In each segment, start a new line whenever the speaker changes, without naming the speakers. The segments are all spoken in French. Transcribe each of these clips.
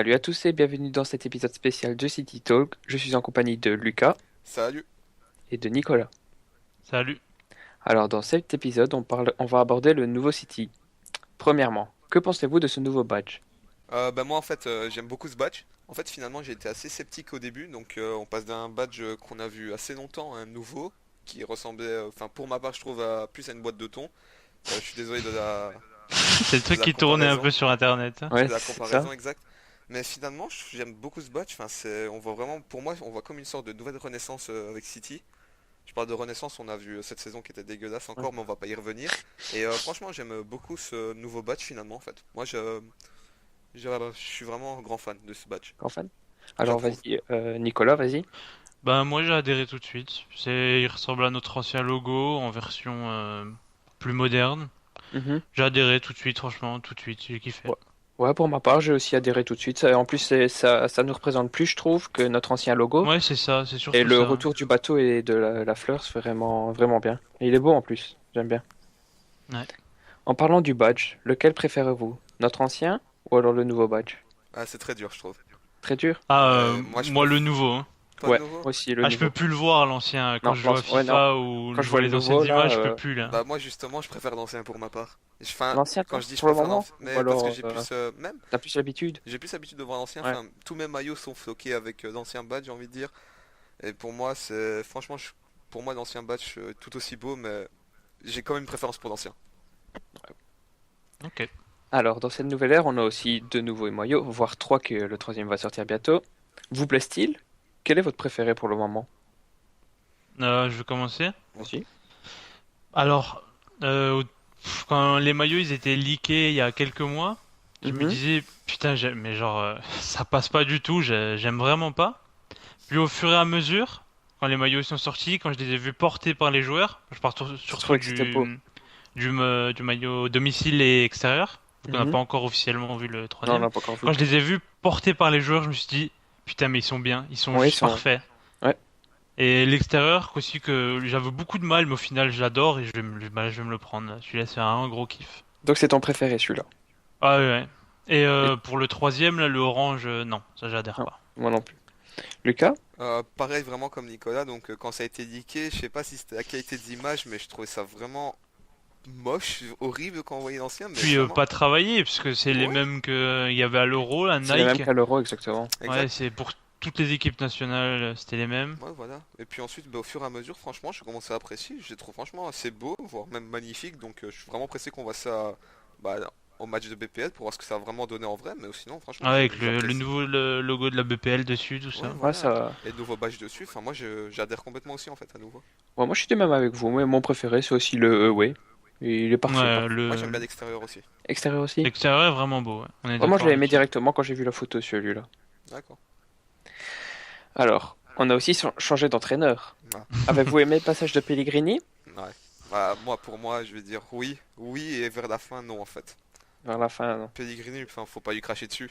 Salut à tous et bienvenue dans cet épisode spécial de City Talk. Je suis en compagnie de Lucas
Salut.
et de Nicolas.
Salut.
Alors dans cet épisode, on va aborder le nouveau City. Premièrement, que pensez-vous de ce nouveau badge?
Moi en fait j'aime beaucoup ce badge. En fait finalement j'ai été assez sceptique au début donc on passe d'un badge qu'on a vu assez longtemps à un nouveau qui ressemblait, enfin pour ma part je trouve plus à une boîte de thon. Je suis désolé
C'est le
de
truc
la
qui tournait un
comparaison,
peu sur internet, hein.
Ouais,
de la
c'est ça.
comparaison exacte. Mais finalement j'aime beaucoup ce badge. Enfin on voit vraiment, pour moi on voit comme une sorte de nouvelle renaissance avec City. Je parle de renaissance, on a vu cette saison qui était dégueulasse
Ouais.
encore mais on va pas y revenir. Et franchement j'aime beaucoup ce nouveau badge finalement en fait. Je suis vraiment un grand fan de ce badge,
Grand fan. Alors
j'approuve.
vas-y, Nicolas, vas-y.
Ben moi j'ai adhéré tout de suite. Il ressemble à notre ancien logo en version plus moderne.
Mhm.
J'ai adhéré tout de suite, franchement, tout de suite, j'ai kiffé.
Ouais. Ouais, pour ma part, j'ai aussi adhéré tout de suite. En plus, ça nous représente plus, je trouve, que notre ancien logo.
Ouais, c'est ça, c'est
Et
surtout
le
ça.
retour du bateau et de la fleur, c'est vraiment, vraiment bien. Et il est beau en plus, j'aime bien.
Ouais.
En parlant du badge, lequel préférez-vous? Notre ancien ou alors le nouveau badge?
Ah, c'est très dur, je trouve.
Très dur?
Ah,
Moi, je
moi le
préfère.
nouveau, hein.
Toi, le
Ouais,
nouveau?
moi aussi le
Ah, je peux
nouveau.
plus le voir l'ancien. Quand
Non,
je joue à
ouais, non.
FIFA ou
Quand
je
je
vois
vois le
les
nouveau,
anciennes
là,
images, je peux plus là.
Bah, moi, justement, je préfère l'ancien pour ma part. Enfin,
l'ancien,
quand
toi,
je dis je
pour le
préfère
moment?
l'ancien,
Ou
mais parce que
alors,
j'ai plus. Même,
t'as plus l'habitude?
j'ai plus l'habitude de voir l'ancien.
Ouais.
Enfin, tous mes maillots sont floqués avec l'ancien badge, j'ai envie de dire. Et pour moi, c'est. Franchement, pour moi, l'ancien badge est tout aussi beau, mais j'ai quand même une préférence pour l'ancien.
Ok.
Alors, dans cette nouvelle ère, on a aussi deux nouveaux maillots, voire trois que le troisième va sortir bientôt. Vous plaît-il? Quel est votre préféré pour le moment?
Je vais commencer.
Vas-y.
Alors, quand les maillots ils étaient leakés il y a quelques mois, je me
Mhm,
disais putain, mais genre ça passe pas du tout, j'aime vraiment pas. Puis au fur et à mesure, quand les maillots sont sortis, quand je les ai vus portés par les joueurs, je pars
je
surtout
trouvais que c'était beau.
du maillot domicile et extérieur, vu qu'on n'a
Mhm.
pas encore officiellement vu le
Non, on
troisième.
l'a pas encore vu.
Quand je les ai vus portés par les joueurs, je me suis dit putain, mais ils sont bien, ils sont
Oui, ils
juste
sont.
parfaits.
Ouais.
Et l'extérieur aussi que j'avais beaucoup de mal, mais au final je l'adore et je vais me le prendre. Celui-là c'est un gros kiff.
Donc c'est ton préféré, celui-là.
Ah ouais, ouais. Et
Et-
pour le troisième, là, le orange, non, ça j'adhère
Non,
pas.
moi non plus. Lucas?
Pareil, vraiment comme Nicolas, donc quand ça a été leaké, je sais pas si c'était la qualité des images, mais je trouvais ça vraiment moche, horrible quand on voyait l'ancien, mais
Puis
vraiment.
pas travailler, puisque c'est les
Ouais,
mêmes que il y avait à l'Euro, à
C'est les mêmes
Nike.
qu'à l'Euro, exactement.
Ouais,
exact.
c'est pour toutes les équipes nationales, c'était les mêmes.
Ouais, voilà. Et puis ensuite, au fur et à mesure, franchement, je commence à apprécier. Je les trouve franchement assez beaux, voire même magnifiques. Donc, je suis vraiment pressé qu'on voit ça bah, au match de BPL pour voir ce que ça a vraiment donné en vrai. Mais sinon, franchement,
Ouais, avec le
j'apprécie.
nouveau logo de la BPL dessus, tout
Ouais,
ça.
Ouais,
voilà.
ça.
Et de nouveaux badges dessus. Enfin, moi, j'adhère complètement aussi en fait à nouveau.
Ouais, moi, je suis du même avec vous. Mais mon préféré, c'est aussi le Away. Il est parfait,
Ouais,
parfait.
Moi, j'aime bien l'extérieur aussi.
Extérieur aussi?
l'extérieur est vraiment beau, ouais. On est
Ouais, moi, je
d'accord
l'ai aimé
là-dessus.
directement quand j'ai vu la photo, celui-là.
D'accord.
Alors, on a aussi changé d'entraîneur.
Ah,
Avez-vous aimé le passage de Pellegrini
ouais. Bah, moi, pour moi, je vais dire oui, oui, et vers la fin, non en fait.
vers la fin? Non.
Pellegrini, enfin, faut pas lui cracher dessus.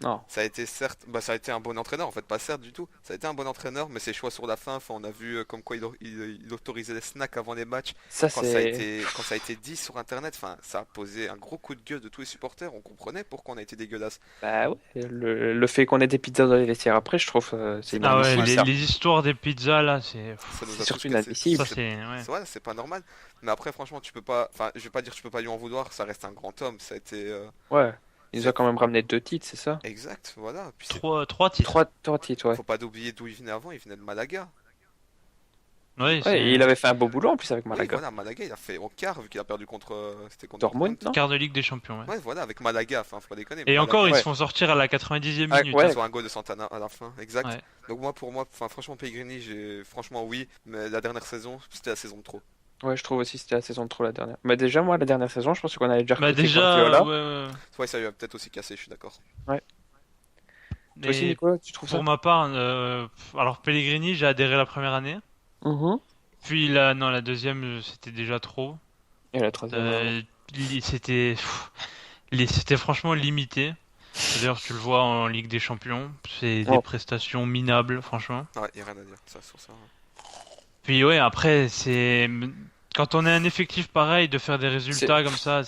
Non.
Ça a été certes, bah ça a été un bon entraîneur en fait, pas certes du tout. Ça a été un bon entraîneur, mais ses choix sur la fin, enfin, on a vu comme quoi il autorisait les snacks avant les matchs.
Ça, c'est.
Quand ça a été dit sur internet, enfin, ça a posé un gros coup de gueule de tous les supporters. On comprenait pourquoi on a été dégueulasse.
Bah ouais. Le fait qu'on ait des pizzas dans les vestiaires après, je trouve c'est
C'est pas
Ah ouais,
inadmissible,
normal.
ça.
les histoires des pizzas là, c'est
Ça nous
C'est
a tous
surtout
cassé.
ça
inadmissible.
ouais.
Ouais, c'est pas normal. Mais après, franchement, tu peux pas. Enfin, je vais pas dire que tu peux pas lui en vouloir. Ça reste un grand homme. Ça a été.
Ouais. Il nous a
C'est
quand même ramené deux titres, c'est ça?
exact. Voilà. Puis c'est.
Trois titres.
Trois titres, ouais.
Faut pas oublier d'où il venait avant. Il venait de Malaga.
Ouais,
Ouais, et
c'est
il avait fait un beau boulot en plus avec
Oui,
Malaga.
voilà. Malaga, il a fait au quart vu qu'il a perdu contre. C'était contre
Dortmund,
Dortmund.
non?
quart de Ligue des Champions, ouais.
Ouais, voilà, avec Malaga, enfin, faut pas déconner,
Et encore,
Malaga,
ils se
Ouais.
font sortir à la 90e
Ah,
minute, hein.
ouais.
sur un goal de Santana à la fin, exact.
Ouais.
Donc moi, pour moi, enfin, franchement, Pellegrini, franchement, oui, mais la dernière saison, c'était la saison de trop.
Ouais, je trouve aussi que c'était la saison de trop la dernière. Mais déjà, moi, la dernière saison, je pense qu'on avait déjà
Bah
recruté
déjà,
Guardiola.
ouais, ouais.
Ouais, ça lui a peut-être aussi cassé, je suis d'accord.
Ouais. Toi aussi,
Et
Nicolas, tu trouves
pour
ça?
ma part, alors Pellegrini, j'ai adhéré la première année.
Mhm.
Puis là, non, la deuxième, c'était déjà trop.
Et la troisième.
Euh, c'était, c'était franchement limité. D'ailleurs, tu le vois en Ligue des Champions, c'est des
Oh.
prestations minables, franchement.
Ouais, y a rien à dire, ça, sur ça.
Puis ouais, après, quand on a un effectif pareil, de faire des
C'est...
résultats comme ça,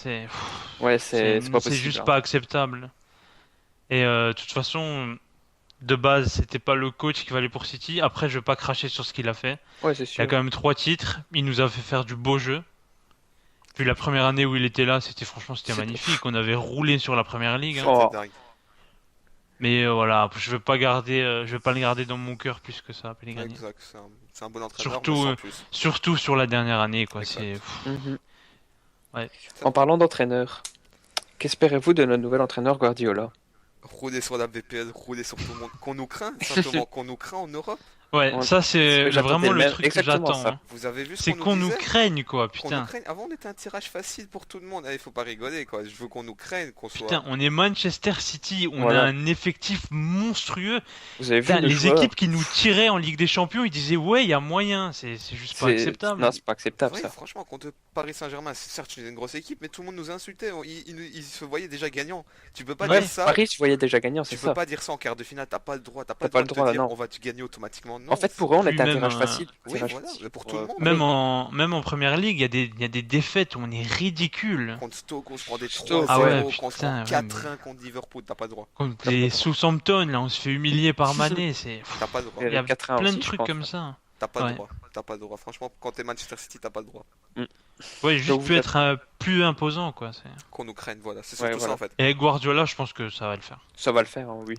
Ouais, c'est pas
c'est
possible,
juste
hein.
pas acceptable. Et de toute façon, de base, c'était pas le coach qui valait pour City. Après, je vais pas cracher sur ce qu'il a fait.
Ouais, c'est
Il a
sûr.
quand même 3 titres. Il nous a fait faire du beau jeu. Puis la première année où il était là, c'était
C'était-
magnifique. On avait roulé sur la première ligue, hein.
C'était
Oh,
dingue.
Mais voilà, je vais pas le garder dans mon cœur plus que ça, Pellegrini.
Exact, c'est un bon entraîneur, mais
Surtout,
sans plus.
surtout sur la dernière année, quoi.
Exact.
mhm.
Ouais.
Ça,
En parlant d'entraîneur, qu'espérez-vous de notre nouvel entraîneur Guardiola?
rouler sur la VPN, rouler sur tout le monde. Qu'on nous craint, simplement qu'on nous craint en Europe.
Ouais,
Ouais,
ça
c'est ce
c'est
que j'attendais,
vraiment le
même
truc que
exactement
j'attends,
ça.
hein.
Vous avez vu ce
C'est
qu'on nous
qu'on nous
disait?
craigne, quoi,
Qu'on nous
putain.
craigne. Avant, on était un tirage facile pour tout le monde. Il faut pas rigoler, quoi. Je veux qu'on nous craigne, qu'on
Putain,
soit.
on est Manchester City, on a
Voilà.
un effectif monstrueux.
Vous avez vu
Putain,
le
les
joueur?
équipes qui nous tiraient en Ligue des Champions, ils disaient ouais, il y a moyen, c'est juste pas acceptable.
Non, c'est pas acceptable
Oui,
ça.
franchement, contre Paris Saint-Germain, certes, c'est une grosse équipe, mais tout le monde nous insultait. Ils se voyaient déjà gagnants. Tu peux pas
Ouais,
dire ça.
Paris, je voyais déjà gagnant, c'est
Tu peux
ça.
pas dire ça en quart de finale. T'as pas le droit. T'as pas
T'as
le
pas
droit
le
de
droit
te
là,
dire
non.
on va te gagner automatiquement.
En
Non.
fait, pour eux, on
Puis
était un
même,
tirage facile.
Oui,
Tirage
voilà.
facile
Mais pour tout le monde.
Même
Paris.
même en première ligue, il y a des défaites où on est ridicule.
Contre Stoke, on se prend des
Stoke.
3-0,
Ah ouais,
qu'on se prend
putain, ouais,
4-1 contre Liverpool. T'as pas le droit.
Contre les Southampton, là, on se fait humilier par Mané, c'est...
T'as pas le droit.
Et
Il y a
le 4-1
plein
aussi,
de
je
trucs
pense.
comme ça.
T'as pas
Ouais.
le droit. T'as pas le droit. Franchement, quand t'es Manchester City, t'as pas le droit.
Ouais,
Donc
juste
vous
pu
êtes-
être plus imposant, quoi.
Qu'on nous craigne, voilà. C'est
Ouais,
surtout ça
voilà.
en fait.
Et avec Guardiola, je pense que ça va le faire.
Ça va le faire, hein, oui.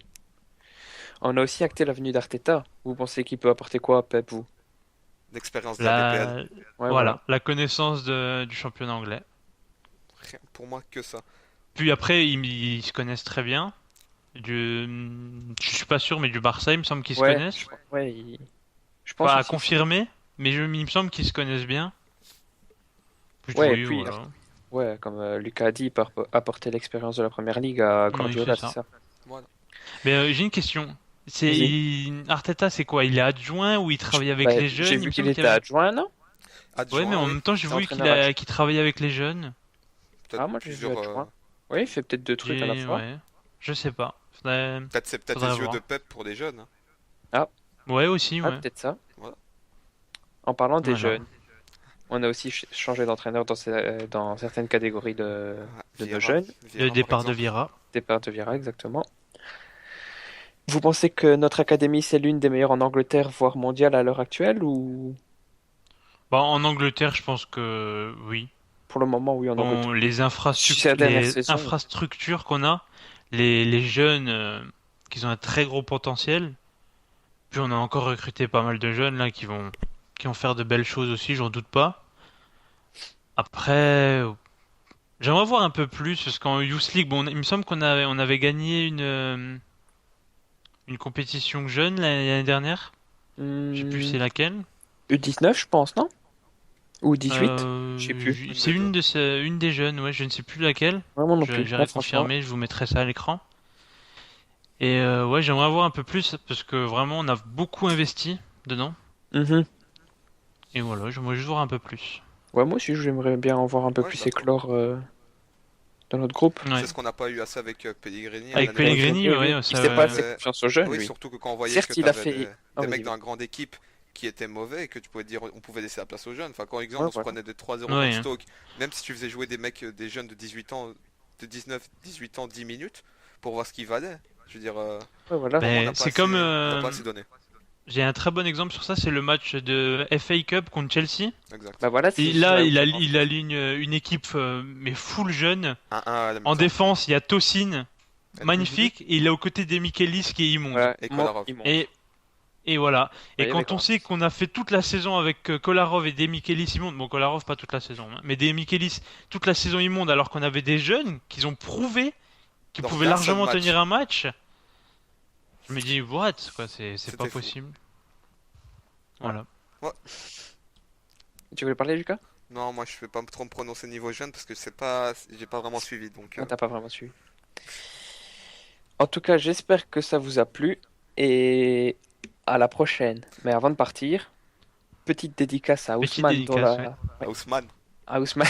On a aussi acté l'avenue d'Arteta. Vous pensez qu'il peut apporter quoi à Pep, vous?
L'expérience de la BPL.
Ouais,
Voilà, la connaissance du championnat anglais.
Rien. Pour moi, que ça.
Puis après, ils se connaissent très bien. Je suis pas sûr, mais du Barça, il me semble qu'ils se
Ouais,
connaissent.
ouais, je pense
Pas à
aussi.
confirmer, mais il me semble qu'ils se connaissent bien. Puis
Ouais,
oui,
et puis,
voilà.
Ouais, comme Lucas a dit, il peut apporter l'expérience de la première ligue à Guardiola,
c'est ça.
c'est ça.
Voilà.
Mais j'ai une question. Arteta, c'est quoi? Il est adjoint ou il travaille avec
Bah,
les jeunes?
j'ai
Il me
vu qu'il
semble
était
y avait-
adjoint, non?
Adjoint,
Ouais, mais en
oui.
même temps, j'ai
C'est
vu
entraîneur
qu'il travaillait avec les jeunes.
Peut-être
Ah, moi, j'ai vu
plusieurs,
adjoint. Oui, il fait peut-être deux trucs à la fois.
Ouais, je sais pas.
Peut-être c'est peut-être
Faudrait
les yeux
voir.
de Pep pour les jeunes.
Ouais, aussi,
Ah,
ouais.
peut-être ça.
Voilà.
En parlant des
Voilà.
jeunes, on a aussi changé d'entraîneur dans certaines catégories de nos
Vieira.
jeunes.
Le
Par
départ de
exemple.
Vieira.
Départ de Vieira, exactement. Vous pensez que notre académie, c'est l'une des meilleures en Angleterre, voire mondiale à l'heure actuelle, ou
Bah, en Angleterre, je pense que oui.
pour le moment, oui, en Angleterre?
Bon,
Sur la dernière
les
saison.
infrastructures qu'on a, les jeunes qui ont un très gros potentiel. Puis on a encore recruté pas mal de jeunes là qui vont faire de belles choses aussi, j'en doute pas. Après, j'aimerais voir un peu plus parce qu'en Youth League, bon, il me semble on avait gagné une compétition jeune l'année dernière. Je sais plus c'est laquelle.
U19, je pense, non? Ou 18?
Euh,
Je sais plus.
C'est une des jeunes, ouais, je ne sais plus laquelle.
Vraiment non plus.
J'irai
Non, franchement.
confirmer, je vous mettrai ça à l'écran. Et ouais, j'aimerais voir un peu plus parce que vraiment on a beaucoup investi dedans.
Mhm.
Et voilà, j'aimerais juste voir un peu plus.
Ouais, moi aussi, j'aimerais bien en voir un peu
Ouais,
plus
d'accord.
éclore dans notre groupe.
Ouais.
C'est ce qu'on n'a pas eu assez avec Pellegrini.
Avec
l'année
Pellegrini,
dernière.
ouais,
Il
ça,
fait pas
ouais.
assez confiance aux jeunes,
Oui,
lui.
surtout que quand on voyait
Certes,
que
il a
t'avais
fait.
des
Ah,
mecs
vas-y,
dans la grande équipe qui étaient mauvais et que tu pouvais dire on pouvait laisser la place aux jeunes. Enfin, quand exemple
Ouais,
on se
voilà.
prenait des 3-0
Ouais,
contre
hein.
Stoke, même si tu faisais jouer des mecs, des jeunes de 18 ans, de 19, 18 ans, 10 minutes pour voir ce qu'ils valaient. Je veux dire,
ouais, voilà.
Ben,
on n'a pas
c'est
assez-
comme,
on n'a pas assez donné.
j'ai un très bon exemple sur ça, c'est le match de FA Cup contre Chelsea.
Exact.
Bah voilà,
Et
c'est
là,
ça,
il aligne une équipe mais full jeune.
1-1 à la
En
mi-temps.
défense, il y a Tosin,
Elle-
magnifique, et il est aux côtés des Michelis qui est immonde.
Voilà,
Et
moi,
Kolarov.
ils m'ont-
Et voilà. Et
Ouais,
quand
d'accord.
on sait qu'on a fait toute la saison avec Kolarov et des Michelis immondes, bon Kolarov pas toute la saison, hein, mais des Michelis toute la saison immonde alors qu'on avait des jeunes qui ont prouvé qu'ils
Dans
pouvaient
un seul
largement
match.
tenir un match. Je me dis, what, quoi, c'est
C'était
pas
fou.
possible. Voilà.
Tu voulais parler, Lucas?
Non, moi je vais pas trop me prononcer niveau jeune parce que c'est pas, j'ai pas vraiment suivi donc.
Non, t'as pas vraiment suivi. En tout cas, j'espère que ça vous a plu et à la prochaine. Mais avant de partir, petite dédicace à
Petite
Ousmane dans
dédicace,
la... ouais,
Ousmane.
à Ousmane...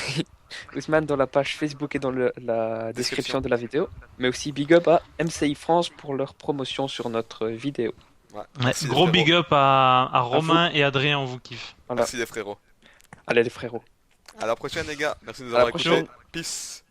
Ousmane dans la page Facebook et dans la description de la vidéo. Mais aussi big up à MCI France pour leur promotion sur notre vidéo.
Ouais.
Ouais,
Merci les
gros
frérots.
big up à Romain et Adrien, on vous kiffe.
Voilà.
Merci les frérots.
Allez les frérots.
À la prochaine les gars. Merci de nous
À la
avoir
prochaine.
écoutés. Peace.